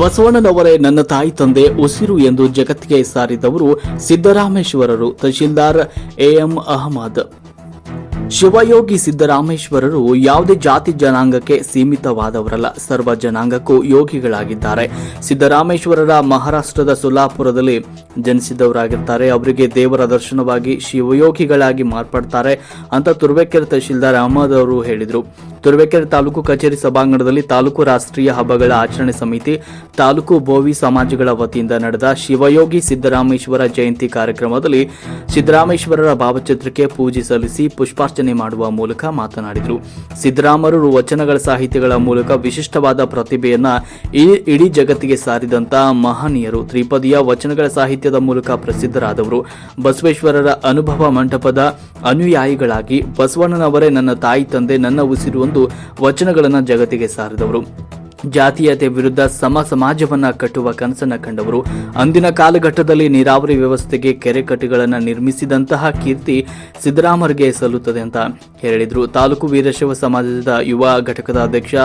ಬಸವಣ್ಣನವರೇ ನನ್ನ ತಾಯಿ ತಂದೆ ಉಸಿರು ಎಂದು ಜಗತ್ತಿಗೆ ಸಾರಿದವರು ಸಿದ್ದರಾಮೇಶ್ವರರು. ತಹಶೀಲ್ದಾರ್ ಎಎಂ ಅಹಮದ್. ಶಿವಯೋಗಿ ಸಿದ್ದರಾಮೇಶ್ವರರು ಯಾವುದೇ ಜಾತಿ ಜನಾಂಗಕ್ಕೆ ಸೀಮಿತವಾದವರಲ್ಲ, ಸರ್ವ ಜನಾಂಗಕ್ಕೂ ಯೋಗಿಗಳಾಗಿದ್ದಾರೆ. ಸಿದ್ದರಾಮೇಶ್ವರರ ಮಹಾರಾಷ್ಟ್ರದ ಸೋಲಾಪುರದಲ್ಲಿ ಜನಿಸಿದವರಾಗಿರ್ತಾರೆ. ಅವರಿಗೆ ದೇವರ ದರ್ಶನವಾಗಿ ಶಿವಯೋಗಿಗಳಾಗಿ ಮಾರ್ಪಡ್ತಾರೆ ಅಂತ ತುರುವೇಕೆರೆ ತಹಶೀಲ್ದಾರ್ ಅಹಮದ್ ಅವರು ಹೇಳಿದರು. ತುರುವೇಕೆರೆ ತಾಲೂಕು ಕಚೇರಿ ಸಭಾಂಗಣದಲ್ಲಿ ತಾಲೂಕು ರಾಷ್ಟ್ರೀಯ ಹಬ್ಬಗಳ ಆಚರಣೆ ಸಮಿತಿ, ತಾಲೂಕು ಬೋವಿ ಸಮಾಜಗಳ ವತಿಯಿಂದ ನಡೆದ ಶಿವಯೋಗಿ ಸಿದ್ದರಾಮೇಶ್ವರ ಜಯಂತಿ ಕಾರ್ಯಕ್ರಮದಲ್ಲಿ ಸಿದ್ದರಾಮೇಶ್ವರರ ಭಾವಚಿತ್ರಕ್ಕೆ ಪೂಜೆ ಸಲ್ಲಿಸಿ ಪುಷ್ಪಾರ್ಚನೆ ಮಾಡುವ ಮೂಲಕ ಮಾತನಾಡಿದರು. ಸಿದ್ದರಾಮರು ವಚನಗಳ ಸಾಹಿತ್ಯಗಳ ಮೂಲಕ ವಿಶಿಷ್ಟವಾದ ಪ್ರತಿಭೆಯನ್ನ ಇಡೀ ಜಗತ್ತಿಗೆ ಸಾರಿದಂತ ಮಹನೀಯರು. ತ್ರಿಪದಿಯ ವಚನಗಳ ಸಾಹಿತ್ಯದ ಮೂಲಕ ಪ್ರಸಿದ್ಧರಾದವರು. ಬಸವೇಶ್ವರರ ಅನುಭವ ಮಂಟಪದ ಅನುಯಾಯಿಗಳಾಗಿ ಬಸವಣ್ಣನವರೇ ನನ್ನ ತಾಯಿ ತಂದೆ ನನ್ನ ಉಸಿರು ಒಂದು ವಚನಗಳನ್ನು ಜಗತ್ತಿಗೆ ಸಾರಿದವರು. ಜಾತೀಯತೆ ವಿರುದ್ಧ ಸಮಾಜವನ್ನ ಕಟ್ಟುವ ಕನಸನ್ನ ಕಂಡವರು. ಅಂದಿನ ಕಾಲಘಟ್ಟದಲ್ಲಿ ನೀರಾವರಿ ವ್ಯವಸ್ಥೆಗೆ ಕೆರೆ ಕಟ್ಟೆಗಳನ್ನು ನಿರ್ಮಿಸಿದಂತಹ ಕೀರ್ತಿ ಸಿದ್ದರಾಮರಿಗೆ ಸಲ್ಲುತ್ತದೆ ಅಂತ ಹೇಳಿದರು. ತಾಲೂಕು ವೀರಶೈವ ಸಮಾಜದ ಯುವ ಘಟಕದ ಅಧ್ಯಕ್ಷ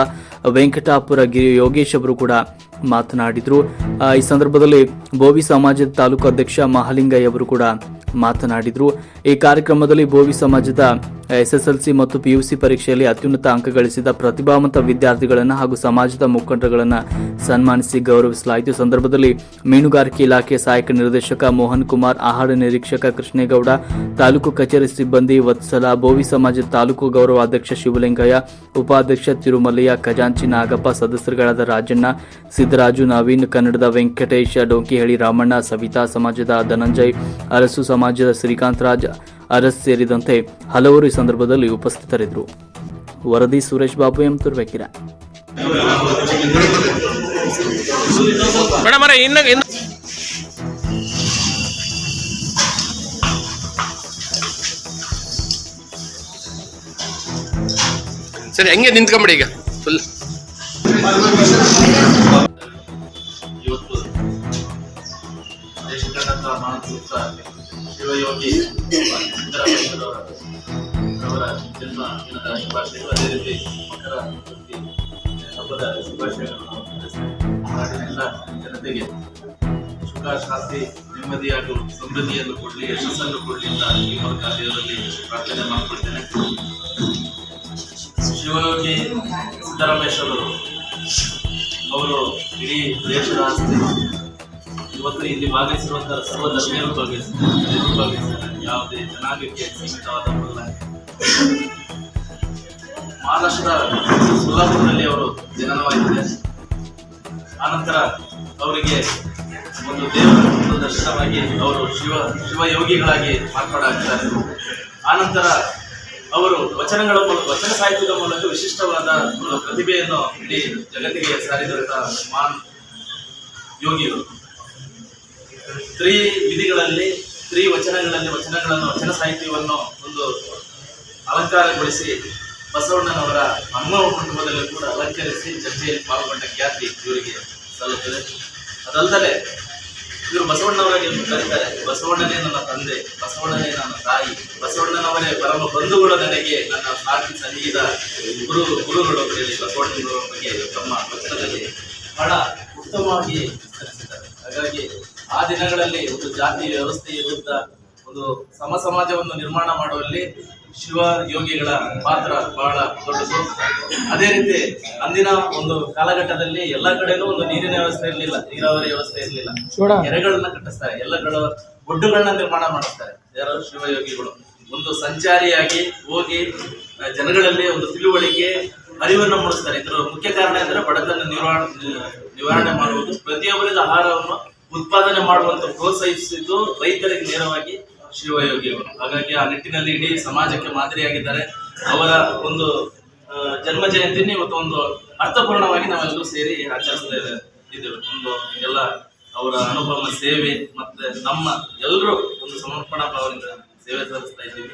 ವೆಂಕಟಾಪುರ ಯೋಗೇಶ್ ಅವರು ಕೂಡ ಮಾತನಾಡಿದರು. ಈ ಸಂದರ್ಭದಲ್ಲಿ ಬೋವಿ ಸಮಾಜದ ತಾಲೂಕು ಅಧ್ಯಕ್ಷ ಮಹಾಲಿಂಗಯ್ಯ ಅವರು ಕೂಡ ಮಾತನಾಡಿದರು. ಈ ಕಾರ್ಯಕ್ರಮದಲ್ಲಿ ಬೋವಿ ಸಮಾಜದ ಎಸ್ಎಸ್ಎಲ್ಸಿ ಮತ್ತು ಪಿಯುಸಿ ಪರೀಕ್ಷೆಯಲ್ಲಿ ಅತ್ಯುನ್ನತ ಅಂಕ ಗಳಿಸಿದ ಪ್ರತಿಭಾವಂತ ವಿದ್ಯಾರ್ಥಿಗಳನ್ನು ಹಾಗೂ ಸಮಾಜದ ಮುಖಂಡರುಗಳನ್ನು ಸನ್ಮಾನಿಸಿ ಗೌರವಿಸಲಾಯಿತು. ಸಂದರ್ಭದಲ್ಲಿ ಮೀನುಗಾರಿಕೆ ಇಲಾಖೆ ಸಹಾಯಕ ನಿರ್ದೇಶಕ ಮೋಹನ್ ಕುಮಾರ್, ಆಹಾರ ನಿರೀಕ್ಷಕ ಕೃಷ್ಣೇಗೌಡ, ತಾಲೂಕು ಕಚೇರಿ ಸಿಬ್ಬಂದಿ ವತ್ಸಲ, ಬೋವಿ ಸಮಾಜದ ತಾಲೂಕು ಗೌರವ ಅಧ್ಯಕ್ಷ ಶಿವಲಿಂಗಯ್ಯ, ಉಪಾಧ್ಯಕ್ಷ ತಿರುಮಲಯ್ಯ, ಖಜಾಂಚಿ ನಾಗಪ್ಪ, ಸದಸ್ಯರುಗಳಾದ ರಾಜಣ್ಣ, ಸಿದ್ದರಾಜು, ನವೀನ್, ಕನ್ನಡದ ವೆಂಕಟೇಶ, ಡೊಂಕಿಹಳ್ಳಿ ರಾಮಣ್ಣ, ಸವಿತಾ ಸಮಾಜದ ಧನಂಜಯ್, ಅರಸು ಸಮಾಜದ ಶ್ರೀಕಾಂತ್ ರಾಜ್ ಅರಸ್ ಸೇರಿದಂತೆ ಹಲವರು ಈ ಸಂದರ್ಭದಲ್ಲಿ ಉಪಸ್ಥಿತರಿದ್ದರು. ವರದಿ ಸುರೇಶ್ ಬಾಬು ಎಂ ತುರುವೇಕೆರೆ. ಸರಿ, ಹಂಗೆ ನಿಂತ್ಕೊಂಬಿಡಿ ಈಗ ಫುಲ್. ಶಿವಯೋಗಿ ಸಿದ್ದರಾಮೇಶ್ವರವರ ಜನ್ಮ ದಿನದ ಶುಭಾಶಯಗಳು, ಅದೇ ರೀತಿ ಮಕರ ಸಂಕ್ರಾಂತಿ ಹಬ್ಬದ ಶುಭಾಶಯಗಳನ್ನು ನಾಡಿನೆಲ್ಲ ಜನತೆಗೆ ಸುಖ ಶಾಂತಿ ನೆಮ್ಮದಿ ಹಾಗೂ ಸಮೃದ್ಧಿಯನ್ನು ಕೊಡಲಿ, ಯಶಸ್ಸನ್ನು ಕೊಡಲಿ ಅಂತ ಈ ಮೂಲಕ ದೇವರಲ್ಲಿ ಪ್ರಾರ್ಥನೆ ಮಾಡಿಕೊಳ್ತೇನೆ. ಶಿವಯೋಗಿ ಸಿದ್ದರಾಮೇಶ್ವರರು ಅವರು ಇಡೀ ದೇಶದ ಆಸ್ತಿ. ಇವತ್ತು ಇಲ್ಲಿ ಭಾಗವಹಿಸಿರುವಂತಹ ಸರ್ವ ಧರ್ಮೀಯರು ಭಾಗವಹಿಸಿದ್ದಾರೆ. ಯಾವುದೇ ಜನಾಂಗಕ್ಕೆ ಸೀಮಿತವಾದವರಲ್ಲ. ಮಹಾರಾಷ್ಟ್ರ ಸೋಲಾಪುರದಲ್ಲಿ ಅವರು ಜನನವಾಗಿದೆ. ಆನಂತರ ಅವರಿಗೆ ಒಂದು ದೇವರ ದರ್ಶನವಾಗಿ ಅವರು ಶಿವಯೋಗಿಗಳಾಗಿ ಮಾರ್ಪಾಡಾಗ್ತಾರೆ. ಆನಂತರ ಅವರು ವಚನಗಳ ಮೂಲಕ, ವಚನ ಸಾಹಿತ್ಯದ ಮೂಲಕ ವಿಶಿಷ್ಟವಾದ ಒಂದು ಪ್ರತಿಭೆಯನ್ನು ಇಡೀ ಜಗತ್ತಿಗೆ ಸಾರಿದಂತಹ ಮಹಾನ್ ಯೋಗಿಗಳು. ವಿಧಿಗಳಲ್ಲಿ ವಚನಗಳಲ್ಲಿ ವಚನ ಸಾಹಿತ್ಯವನ್ನು ಒಂದು ಅಲಂಕಾರಗೊಳಿಸಿ ಬಸವಣ್ಣನವರ ಅನುಭವ ಕುಟುಂಬದಲ್ಲಿ ಕೂಡ ಅಲಂಕರಿಸಿ ಚರ್ಚೆಯಲ್ಲಿ ಪಾಲ್ಗೊಂಡ ಖ್ಯಾತಿ ಇವರಿಗೆ ಸಲ್ಲುತ್ತದೆ. ಅದಲ್ಲದೆ ಇವರು ಬಸವಣ್ಣವರಿಗೆ ಕರೀತಾರೆ, ಬಸವಣ್ಣನೇ ನನ್ನ ತಂದೆ, ಬಸವಣ್ಣನೇ ನನ್ನ ತಾಯಿ, ಬಸವಣ್ಣನವರೇ ಪರಮ ಬಂಧುಗಳ ನನಗೆ ನನ್ನ ಸಾಕಿ ಸನ್ನಿಹಿತ ಗುರುಗಳು ಹೇಳಿ ಬಸವಣ್ಣನವರ ಬಗ್ಗೆ ತಮ್ಮ ವಚನದಲ್ಲಿ ಬಹಳ ಉತ್ತಮವಾಗಿ ವಿಸ್ತರಿಸಿದ್ದಾರೆ. ಹಾಗಾಗಿ ಆ ದಿನಗಳಲ್ಲಿ ಒಂದು ಜಾತಿ ವ್ಯವಸ್ಥೆಯ ವಿರುದ್ಧ ಒಂದು ಸಮಾಜವನ್ನು ನಿರ್ಮಾಣ ಮಾಡುವಲ್ಲಿ ಶಿವ ಯೋಗಿಗಳ ಪಾತ್ರ ಬಹಳ ದೊಡ್ಡದು. ಅದೇ ರೀತಿ ಅಂದಿನ ಒಂದು ಕಾಲಘಟ್ಟದಲ್ಲಿ ಎಲ್ಲ ಕಡೆನೂ ಒಂದು ನೀರಿನ ವ್ಯವಸ್ಥೆ ಇರಲಿಲ್ಲ, ನೀರಾವರಿ ವ್ಯವಸ್ಥೆ ಇರಲಿಲ್ಲ. ಕೆರೆಗಳನ್ನ ಕಟ್ಟಿಸ್ತಾರೆ, ಎಲ್ಲಗಳ ಒಡ್ಡುಗಳನ್ನ ನಿರ್ಮಾಣ ಮಾಡಿಸ್ತಾರೆ. ಯಾರು? ಶಿವಯೋಗಿಗಳು. ಒಂದು ಸಂಚಾರಿಯಾಗಿ ಹೋಗಿ ಜನಗಳಲ್ಲಿ ಒಂದು ತಿಳುವಳಿಕೆ, ಅರಿವನ್ನು ಮೂಡಿಸ್ತಾರೆ. ಇದರ ಮುಖ್ಯ ಕಾರಣ ಅಂದರೆ ಬಡತನ ನಿವಾರಣೆ ಮಾಡುವುದು, ಪ್ರತಿಯೊಬ್ಬರಿಂದ ಆಹಾರವನ್ನು ಉತ್ಪಾದನೆ ಮಾಡುವಂತ ಪ್ರೋತ್ಸಾಹಿಸಿದ್ದು ರೈತರಿಗೆ ನೇರವಾಗಿ ಶಿವಯೋಗಿಯವರು. ಹಾಗಾಗಿ ಆ ನಿಟ್ಟಿನಲ್ಲಿ ಇಡೀ ಸಮಾಜಕ್ಕೆ ಮಾದರಿಯಾಗಿದ್ದಾರೆ. ಅವರ ಒಂದು ಜನ್ಮ ಜಯಂತಿನ ಇವತ್ತು ಒಂದು ಅರ್ಥಪೂರ್ಣವಾಗಿ ನಾವೆಲ್ಲರೂ ಸೇರಿ ಆಚರಿಸ್ತಾ ಇದ್ದೇವೆ. ಒಂದು ಎಲ್ಲ ಅವರ ಅನುಭವ ಸೇವೆ ಮತ್ತೆ ನಮ್ಮ ಎಲ್ಲರೂ ಒಂದು ಸಮರ್ಪಣಾ ಭಾವದಿಂದ ಸೇವೆ ಸಲ್ಲಿಸ್ತಾ ಇದ್ದೀವಿ.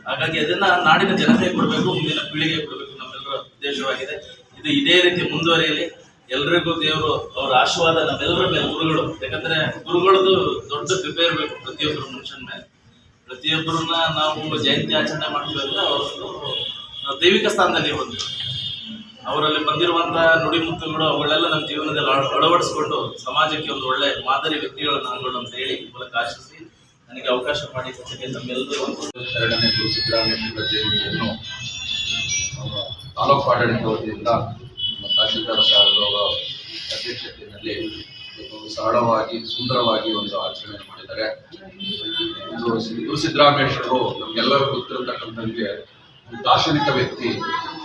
ಹಾಗಾಗಿ ಅದನ್ನ ನಾಡಿನ ಜನತೆಗೆ ಕೊಡಬೇಕು, ಮುಂದಿನ ಪೀಳಿಗೆಗೆ ಕೊಡಬೇಕು, ನಮ್ಮೆಲ್ಲರ ಉದ್ದೇಶವಾಗಿದೆ. ಇದು ಇದೇ ರೀತಿ ಮುಂದುವರಿಯಲಿ. ಎಲ್ರಿಗೂ ದೇವರು ಅವರ ಆಶೀರ್ವಾದ ನಮ್ಮೆಲ್ಲರ ಮೇಲೆ, ಗುರುಗಳು, ಯಾಕಂದ್ರೆ ಗುರುಗಳದ್ದು ದೊಡ್ಡ ಕೃಪೆ ಇರಬೇಕು ಪ್ರತಿಯೊಬ್ಬರು ಮನುಷ್ಯನ ಮೇಲೆ. ಪ್ರತಿಯೊಬ್ಬರನ್ನ ನಾವು ಜಯಂತಿ ಆಚರಣೆ ಮಾಡ್ತೀವಿ ಅಂದ್ರೆ ಅವರೊಂದು ದೈವಿಕ ಸ್ಥಾನದಲ್ಲಿ ಇರೋದು. ಅವರಲ್ಲಿ ಬಂದಿರುವಂತಹ ನುಡಿಮುತ್ತುಗಳು ಅವುಗಳೆಲ್ಲ ನಮ್ಮ ಜೀವನದಲ್ಲಿ ಅಳವಡಿಸಿಕೊಂಡು ಸಮಾಜಕ್ಕೆ ಒಂದು ಒಳ್ಳೆ ಮಾದರಿ ವ್ಯಕ್ತಿಗಳನ್ನು ಆಗೋಣ ಅಂತ ಹೇಳಿ ಮೂಲಕ ಆಶಿಸಿ ನನಗೆ ಅವಕಾಶ ಮಾಡಿ ಕೊಟ್ಟಿಗೆ ತಮ್ಮೆಲ್ಲರೂ ಒಂದು 2ನೇ ಗುರು ಸಿದ್ದರಾಮೇಶ್ವರ ಜಯಂತಿಯನ್ನು ತಾಲೂಕು ಆಡಳಿತ ವತಿಯಿಂದ ತಹಶೀಲ್ದಾರ್ ಸಾಹೇಬರವರ ಅಧ್ಯಕ್ಷತೆಯಲ್ಲಿ ಸರಳವಾಗಿ ಸುಂದರವಾಗಿ ಒಂದು ಆಚರಣೆ ಮಾಡಿದ್ದಾರೆ. ಇದು ಗುರು ಸಿದ್ದರಾಮೇಶ್ವರರು ನಮಗೆಲ್ಲರೂ ಗೊತ್ತಿರತಕ್ಕಂಥವ್ರಿಗೆ ದಾರ್ಶನಿಕ ವ್ಯಕ್ತಿ,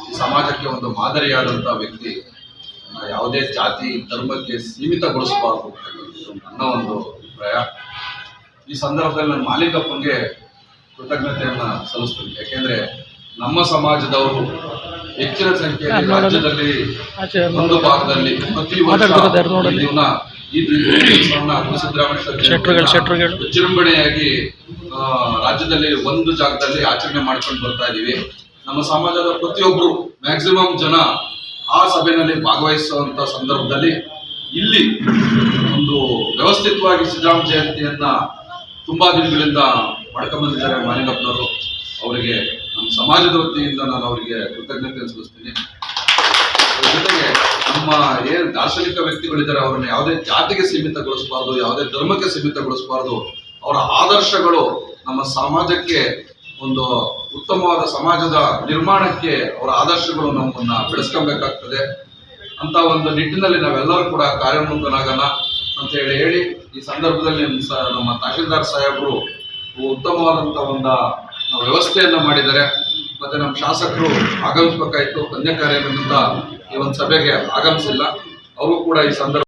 ಈ ಸಮಾಜಕ್ಕೆ ಒಂದು ಮಾದರಿಯಾದಂಥ ವ್ಯಕ್ತಿ. ಯಾವುದೇ ಜಾತಿ ಧರ್ಮಕ್ಕೆ ಸೀಮಿತಗೊಳಿಸಬಾರದು ನನ್ನ ಒಂದು ಅಭಿಪ್ರಾಯ. ಈ ಸಂದರ್ಭದಲ್ಲಿ ನಾನು ಮಾಲಿಂಗಪ್ಪನಿಗೆ ಕೃತಜ್ಞತೆಯನ್ನು ಸಲ್ಲಿಸ್ತೀನಿ. ಯಾಕೆಂದ್ರೆ ನಮ್ಮ ಸಮಾಜದವರು ಹೆಚ್ಚಿನ ಸಂಖ್ಯೆಯಲ್ಲಿ ರಾಜ್ಯದಲ್ಲಿ ಒಂದು ಭಾಗದಲ್ಲಿ ಪ್ರತಿ ವರ್ಷ ಈ ದಿವಸವನ್ನ ಗುರು ಸಿದ್ದರಾಮೇಶ್ವರ ವಿಜೃಂಭಣೆಯಾಗಿ ರಾಜ್ಯದಲ್ಲಿ ಒಂದು ಜಾಗದಲ್ಲಿ ಆಚರಣೆ ಮಾಡ್ಕೊಂಡು ಬರ್ತಾ ಇದೀವಿ. ನಮ್ಮ ಸಮಾಜದ ಪ್ರತಿಯೊಬ್ಬರು ಮ್ಯಾಕ್ಸಿಮಮ್ ಜನ ಆ ಸಭೆಯಲ್ಲಿ ಭಾಗವಹಿಸುವಂತ ಸಂದರ್ಭದಲ್ಲಿ ಇಲ್ಲಿ ಒಂದು ವ್ಯವಸ್ಥಿತವಾಗಿ ಸಿದ್ದರಾಮ ಜಯಂತಿಯನ್ನ ತುಂಬಾ ದಿನಗಳಿಂದ ಮಾಡ್ಕೊಂಡ್ ಬಂದಿದ್ದಾರೆ ಮಾಲಿಂಗಪ್ಪನವರು. ಅವರಿಗೆ ನಮ್ಮ ಸಮಾಜದ ವತಿಯಿಂದ ನಾನು ಅವರಿಗೆ ಕೃತಜ್ಞತೆ ಸಲ್ಲಿಸ್ತೀನಿ. ಜೊತೆಗೆ ನಮ್ಮ ಏನು ದಾರ್ಶನಿಕ ವ್ಯಕ್ತಿಗಳಿದ್ದಾರೆ ಅವ್ರನ್ನ ಯಾವುದೇ ಜಾತಿಗೆ ಸೀಮಿತಗೊಳಿಸಬಾರ್ದು, ಯಾವುದೇ ಧರ್ಮಕ್ಕೆ ಸೀಮಿತಗೊಳಿಸಬಾರ್ದು. ಅವರ ಆದರ್ಶಗಳು ನಮ್ಮ ಸಮಾಜಕ್ಕೆ ಒಂದು ಉತ್ತಮವಾದ ಸಮಾಜದ ನಿರ್ಮಾಣಕ್ಕೆ ಅವರ ಆದರ್ಶಗಳು ನಮ್ಮನ್ನ ಬೆಳೆಸ್ಕೊಬೇಕಾಗ್ತದೆ ಅಂತ ಒಂದು ನಿಟ್ಟಿನಲ್ಲಿ ನಾವೆಲ್ಲರೂ ಕೂಡ ಕಾರ್ಯೋನ್ಮುಖನಾಗೋಣ ಅಂತ ಹೇಳಿ ಈ ಸಂದರ್ಭದಲ್ಲಿ ನಮ್ಮ ತಹಶೀಲ್ದಾರ್ ಸಾಹೇಬರು ಉತ್ತಮವಾದಂತ ಒಂದು ವ್ಯವಸ್ಥೆಯನ್ನ ಮಾಡಿದ್ದಾರೆ. ಮತ್ತೆ ನಮ್ಮ ಶಾಸಕರು ಆಗಮಿಸಬೇಕಾಯ್ತು, ಅನ್ಯ ಕಾರ್ಯಗಳಿಂದ ಈ ಒಂದು ಸಭೆಗೆ ಆಗಮಿಸಿಲ್ಲ. ಅವರು ಕೂಡ ಈ ಸಂದರ್ಭ